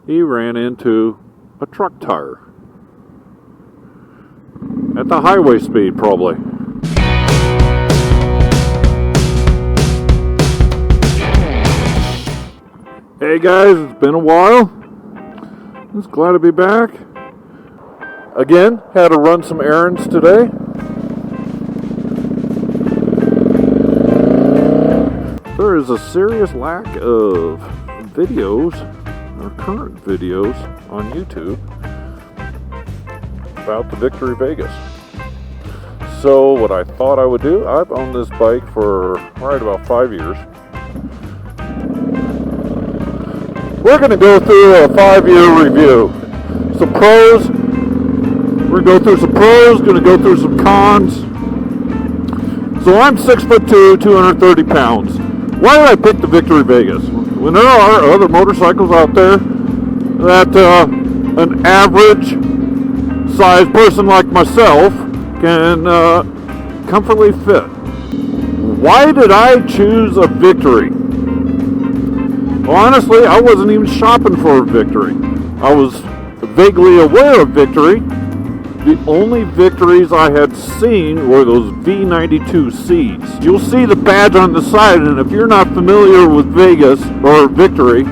he ran into a truck tire. At the highway speed, probably. Hey guys, it's been a while. Just glad to be back. Again, had to run some errands today. There is a serious lack of videos, or current videos, on YouTube about the Victory Vegas. So what I thought I would do, I've owned this bike for right about 5 years. We're going to go through a 5-year review. Some pros. We're going to go through some pros, going to go through some cons. So I'm 6'2", 230 pounds. Why did I pick the Victory Vegas? When there are other motorcycles out there that an average sized person like myself can comfortably fit. Why did I choose a Victory? Well, honestly, I wasn't even shopping for a Victory. I was vaguely aware of Victory. The only Victories I had seen were those V92Cs. You'll see the badge on the side, and if you're not familiar with Vegas or Victory,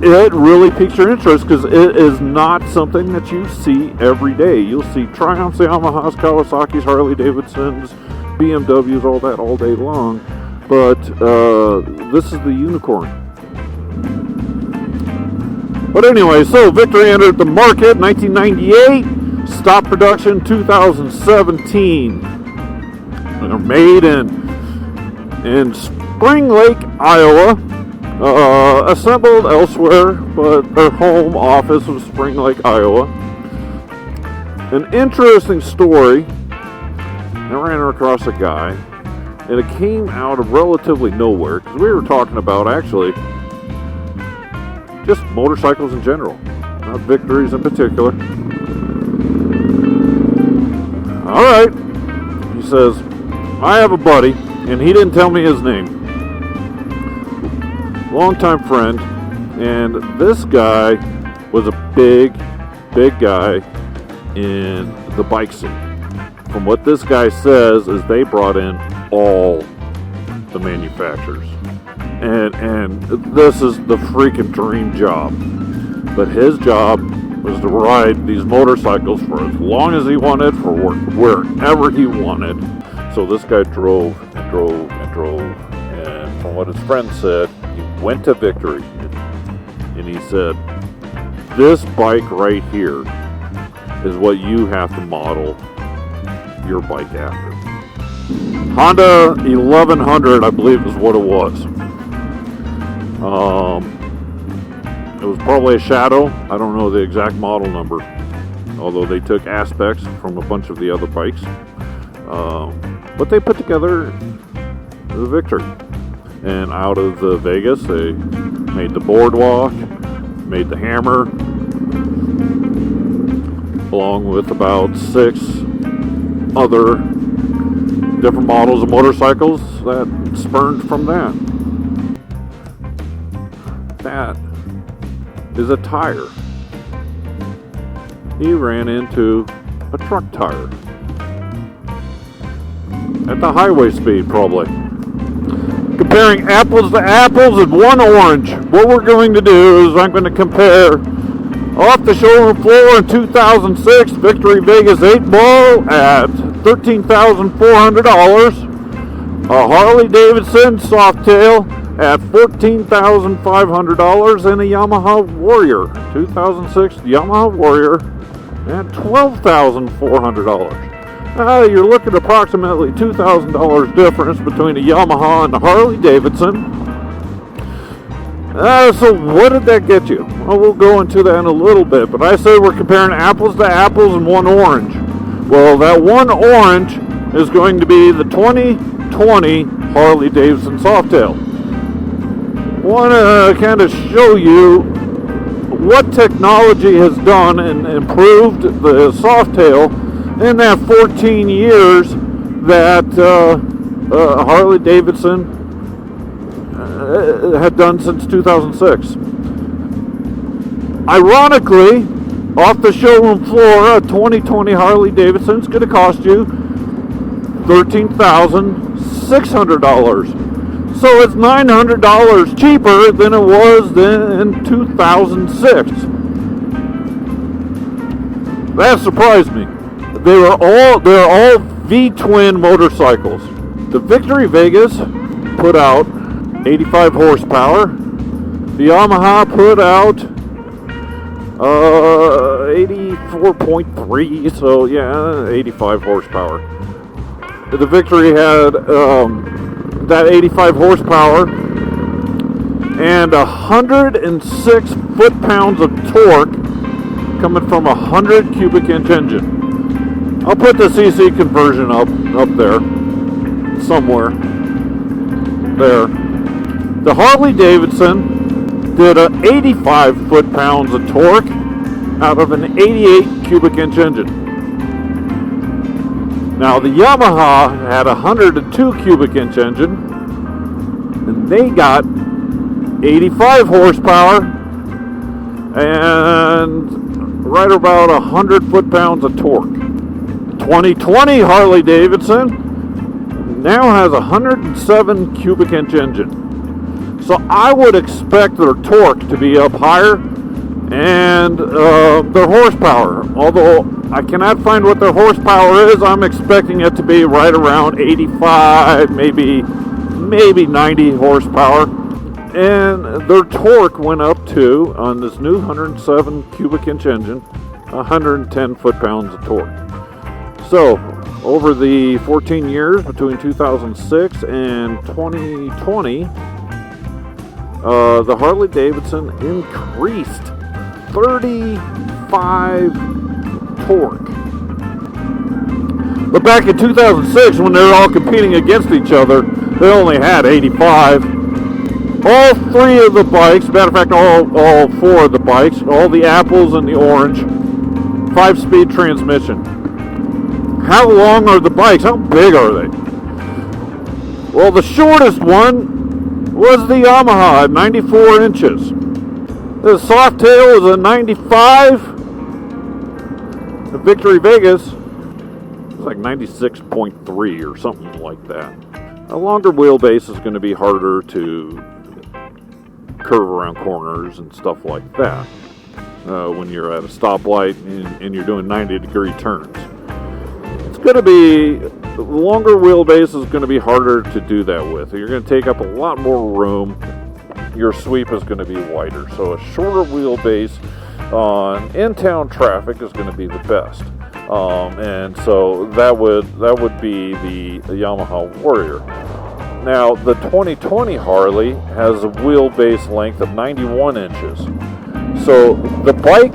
it really piques your interest because it is not something that you see every day. You'll see Triumphs, Yamahas, Kawasaki's, Harley Davidsons, BMWs, all that all day long. But this is the unicorn. But anyway, so Victory entered the market 1998, stopped production 2017. They're made in Spring Lake, Iowa. Assembled elsewhere, but their home office was Spring Lake, Iowa. An interesting story. I ran across a guy, and it came out of relatively nowhere, because we were talking about actually just motorcycles in general, not Victories in particular. Alright, he says, I have a buddy, and he didn't tell me his name. Longtime friend, and this guy was a big guy in the bike scene. From what this guy says is they brought in all the manufacturers. And this is the freaking dream job. But his job was to ride these motorcycles for as long as he wanted, for wherever he wanted. So this guy drove and drove and drove. And from what his friend said, he went to Victory. And he said, this bike right here is what you have to model your bike after. Honda 1100, I believe, is what it was. It was probably a Shadow. I don't know the exact model number, although they took aspects from a bunch of the other bikes. But they put together the Victory. And out of the Vegas, they made the Boardwalk, made the Hammer, along with about 6 other different models of motorcycles that spurned from that. That is a tire. He ran into a truck tire. At the highway speed, probably. Comparing apples to apples and one orange. What we're going to do is I'm going to compare off the showroom floor in 2006 Victory Vegas 8-ball at $13,400. A Harley Davidson Softail at $14,500, and a Yamaha Warrior, 2006 Yamaha Warrior at $12,400. You're looking at approximately $2,000 difference between a Yamaha and a Harley Davidson. So what did that get you? Well, we'll go into that in a little bit, but I say we're comparing apples to apples and one orange. Well, that one orange is going to be the 2020 Harley Davidson Softail. I want to kind of show you what technology has done and improved the Softail in that 14 years that Harley Davidson had done since 2006. Ironically, off the showroom floor, a 2020 Harley Davidson is going to cost you $13,600. So it's $900 cheaper than it was in 2006. That surprised me. They're all V-twin motorcycles. The Victory Vegas put out 85 horsepower. The Yamaha put out 84.3, so yeah, 85 horsepower. The Victory had that 85 horsepower and 106 foot-pounds of torque coming from a 100 cubic inch engine. I'll put the CC conversion up there somewhere there. The Harley Davidson did a 85 foot-pounds of torque out of an 88 cubic inch engine. Now the Yamaha had a 102 cubic inch engine, and they got 85 horsepower and right about 100 foot-pounds of torque. 2020 Harley Davidson now has a 107 cubic inch engine. So I would expect their torque to be up higher and their horsepower. Although I cannot find what their horsepower is, I'm expecting it to be right around 85, maybe 90 horsepower. And their torque went up to, on this new 107 cubic inch engine, 110 foot-pounds of torque. So, over the 14 years between 2006 and 2020, the Harley Davidson increased 35 torque. But back in 2006, when they were all competing against each other, they only had 85. All three of the bikes, matter of fact, all four of the bikes, all the apples and the orange, 5-speed transmission. How long are the bikes? How big are they? Well, the shortest one was the Yamaha at 94 inches. The Softail was a 95. The Victory Vegas was like 96.3 or something like that. A longer wheelbase is going to be harder to curve around corners and stuff like that when you're at a stoplight and you're doing 90-degree turns. It's going to be, the longer wheelbase is going to be harder to do that with. You're going to take up a lot more room. Your sweep is going to be wider. So a shorter wheelbase on in-town traffic is going to be the best. And so that would be the Yamaha Warrior. Now, the 2020 Harley has a wheelbase length of 91 inches. So the bike,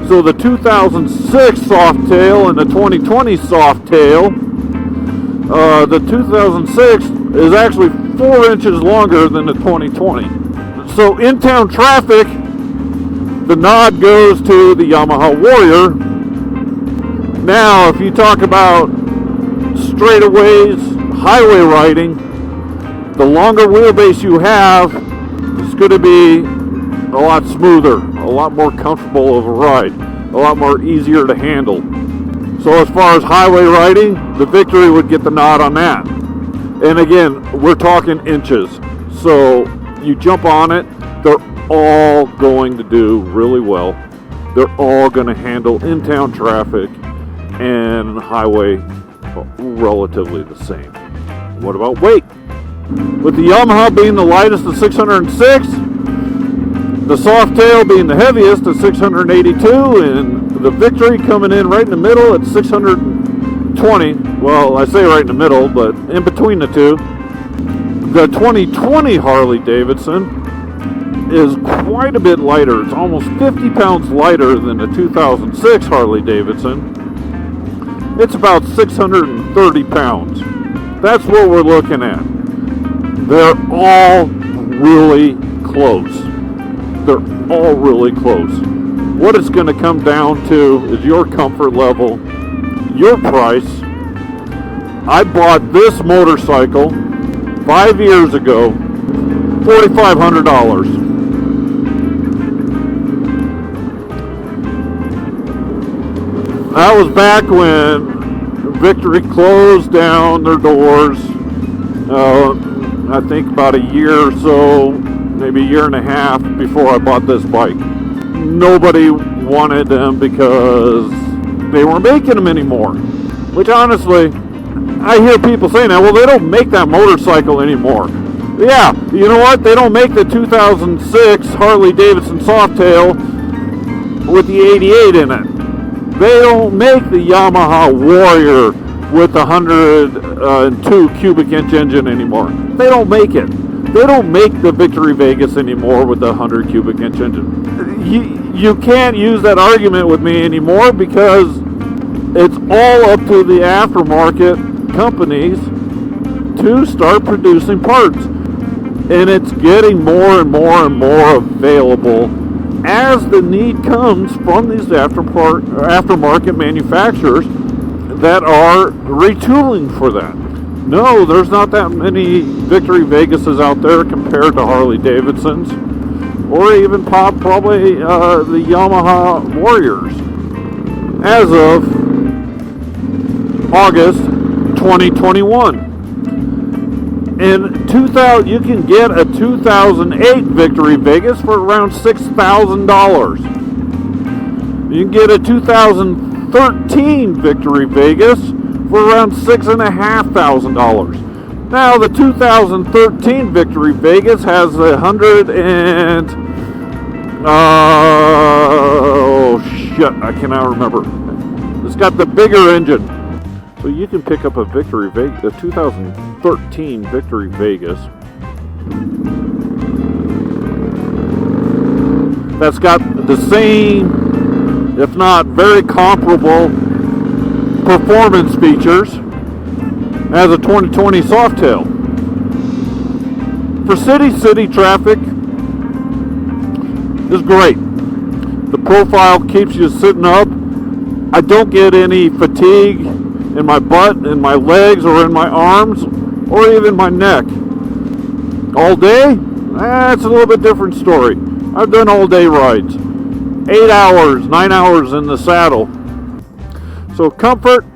so the 2006 Softail and the 2020 Softail, the 2006 is actually 4 inches longer than the 2020. So in-town traffic, the nod goes to the Yamaha Warrior. Now, if you talk about straightaways, highway riding, the longer wheelbase you have is going to be a lot smoother, a lot more comfortable of a ride, a lot more easier to handle. So as far as highway riding, the Victory would get the nod on that. And again, we're talking inches. So you jump on it, they're all going to do really well. They're all going to handle in-town traffic and highway relatively the same. What about weight? With the Yamaha being the lightest at 606, the Softail being the heaviest at 682, and the Victory coming in right in the middle at 620. Well, I say right in the middle, but in between the two. The 2020 Harley Davidson is quite a bit lighter. It's almost 50 pounds lighter than the 2006 Harley Davidson. It's about 630 pounds. That's what we're looking at. They're all really close. They're all really close. What it's going to come down to is your comfort level, your price. I bought this motorcycle 5 years ago, $4,500. That was back when Victory closed down their doors. I think about a year or so, maybe a year and a half before I bought this bike. Nobody wanted them because they weren't making them anymore. Which honestly, I hear people saying that, well, they don't make that motorcycle anymore. Yeah, you know what? They don't make the 2006 Harley Davidson Softail with the 88 in it. They don't make the Yamaha Warrior with the 102 cubic inch engine anymore. They don't make it. They don't make the Victory Vegas anymore with the 100 cubic inch engine. You can't use that argument with me anymore because it's all up to the aftermarket companies to start producing parts. And it's getting more and more and more available as the need comes from these aftermarket manufacturers that are retooling for that. No, there's not that many Victory Vegases out there compared to Harley Davidsons, or even probably the Yamaha Warriors. As of August 2021. In 2000, you can get a 2008 Victory Vegas for around $6,000. You can get a 2013 Victory Vegas for around $6,500. Now, the 2013 Victory Vegas has 100 and I cannot remember. It's got the bigger engine. So you can pick up a Victory Vegas, the 2013 Victory Vegas. That's got the same, if not very comparable, performance features as a 2020 Softail. For city traffic, is great. The profile keeps you sitting up. I don't get any fatigue in my butt, in my legs, or in my arms, or even my neck. All day? That's a little bit different story. I've done all day rides. 8 hours, 9 hours in the saddle. So comfort,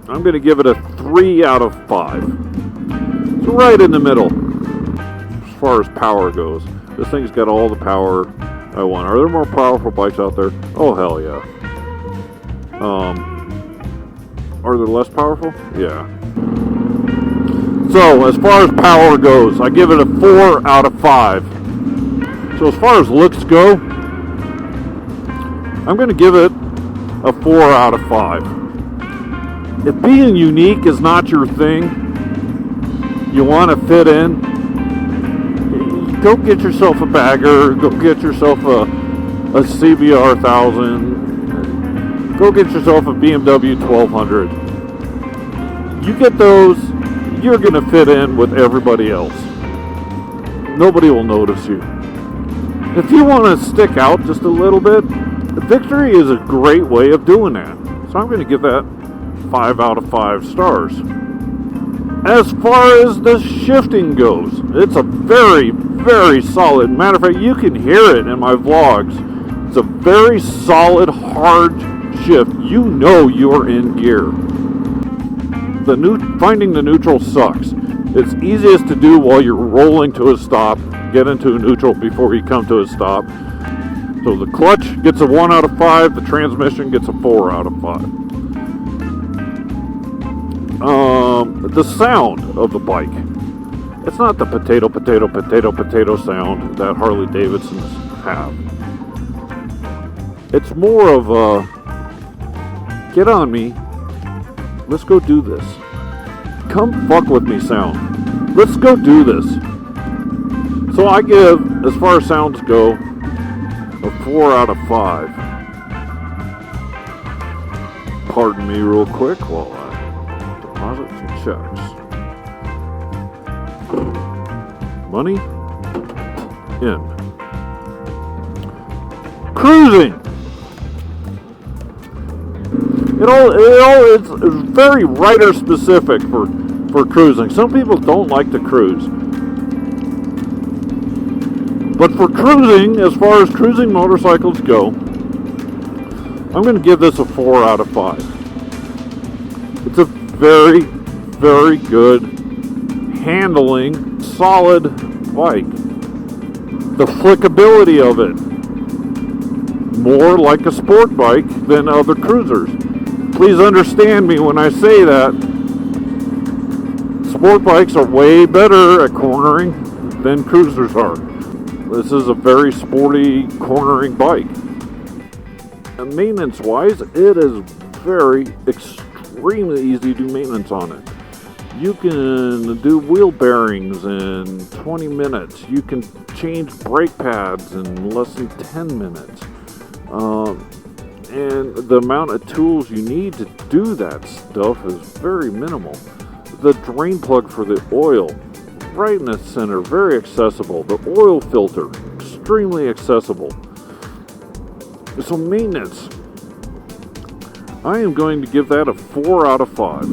I'm going to give it a 3 out of 5. It's right in the middle as far as power goes. This thing's got all the power I want. Are there more powerful bikes out there? Oh, hell yeah. Are there less powerful? Yeah. So, as far as power goes, I give it a 4 out of 5. So, as far as looks go, I'm going to give it a 4 out of 5. If being unique is not your thing, you want to fit in, go get yourself a bagger, go get yourself a CBR 1000, go get yourself a BMW 1200. You get those, you're going to fit in with everybody else. Nobody will notice you. If you want to stick out just a little bit, Victory is a great way of doing that. So I'm going to give that 5 out of 5 stars. As far as the shifting goes, it's a very, very solid. Matter of fact, you can hear it in my vlogs. It's a very solid, hard shift. You know you're in gear. Finding the neutral sucks. It's easiest to do while you're rolling to a stop. Get into a neutral before you come to a stop. So the clutch gets a 1 out of 5. The transmission gets a 4 out of 5. The sound of the bike. It's not the potato sound that Harley Davidsons have. It's more of a, get on me, let's go do this. Come fuck with me sound. Let's go do this. So I give, as far as sounds go, a 4 out of 5. Pardon me real quick while I deposit some checks. Money in. Cruising. It's very rider specific for cruising. Some people don't like to cruise. But for cruising, as far as cruising motorcycles go, I'm going to give this a 4 out of 5. It's a very, very good handling, solid bike. The flickability of it, more like a sport bike than other cruisers. Please understand me when I say that. Sport bikes are way better at cornering than cruisers are. This is a very sporty cornering bike. And maintenance wise, it is very extremely easy to do maintenance on it. You can do wheel bearings in 20 minutes. You can change brake pads in less than 10 minutes. And the amount of tools you need to do that stuff is very minimal. The drain plug for the oil, right in the center, very accessible. The oil filter, extremely accessible. So maintenance, I am going to give that a 4 out of 5.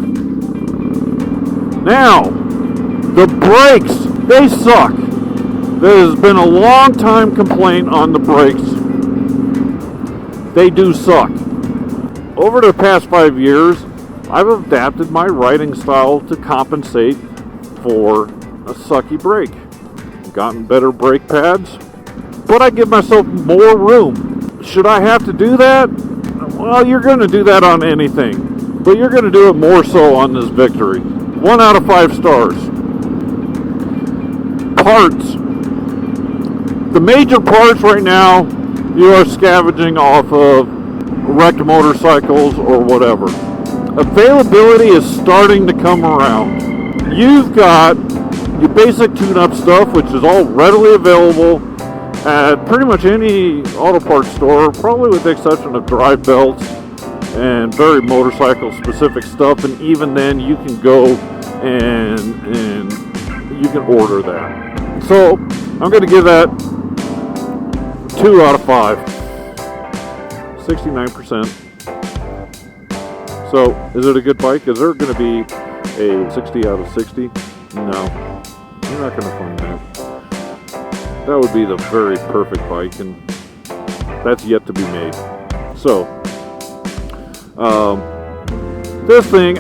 Now, the brakes, they suck. There has been a long time complaint on the brakes. They do suck. Over the past 5 years, I've adapted my riding style to compensate for a sucky brake. Gotten better brake pads, but I give myself more room. Should I have to do that? Well, you're going to do that on anything, but you're going to do it more so on this Victory. 1 out of 5 stars. Parts. The major parts right now, you are scavenging off of wrecked motorcycles or whatever. Availability is starting to come around. You've got your basic tune-up stuff, which is all readily available at pretty much any auto parts store, probably with the exception of drive belts and very motorcycle specific stuff, and even then you can go and you can order that. So I'm going to give that 2 out of 5. 69%. So is it a good bike? Is there going to be a 60 out of 60? No, you're not going to find that. That would be the very perfect bike, and that's yet to be made. So, this thing,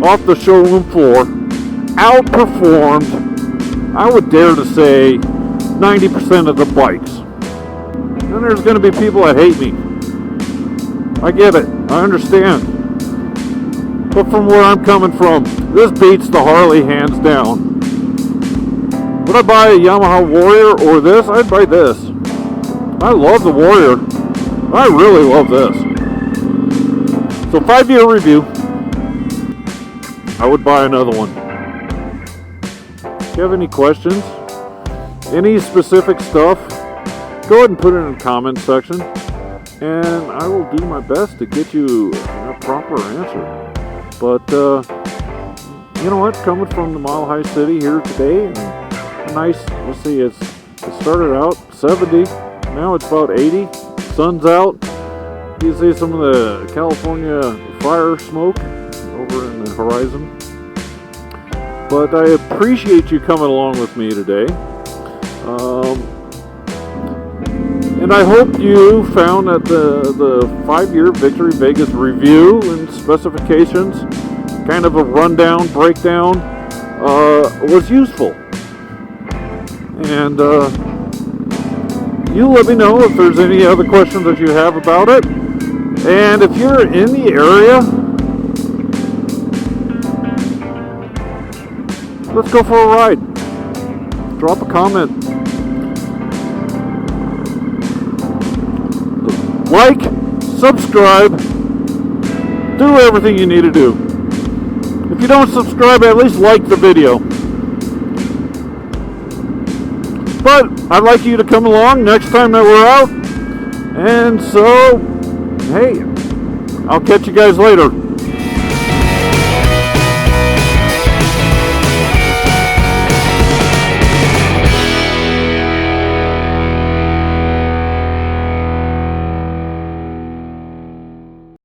off the showroom floor, outperformed, I would dare to say, 90% of the bikes. And there's going to be people that hate me. I get it. I understand. But from where I'm coming from, this beats the Harley hands down. Would I buy a Yamaha Warrior or this? I'd buy this. I love the Warrior. I really love this. So 5-year review. I would buy another one. If you have any questions, any specific stuff, go ahead and put it in the comment section, and I will do my best to get you a proper answer. But you know what? Coming from the Mile High City here today, and nice, let's see, it started out 70, now it's about 80. Sun's out. You see some of the California fire smoke over in the horizon. But I appreciate you coming along with me today. And I hope you found that the 5-year Victory Vegas review and specifications, kind of a rundown, breakdown, was useful. And you let me know if there's any other questions that you have about it. And if you're in the area, let's go for a ride. Drop a comment. Like, subscribe, do everything you need to do. If you don't subscribe, at least like the video. But I'd like you to come along next time that we're out. And so, hey, I'll catch you guys later.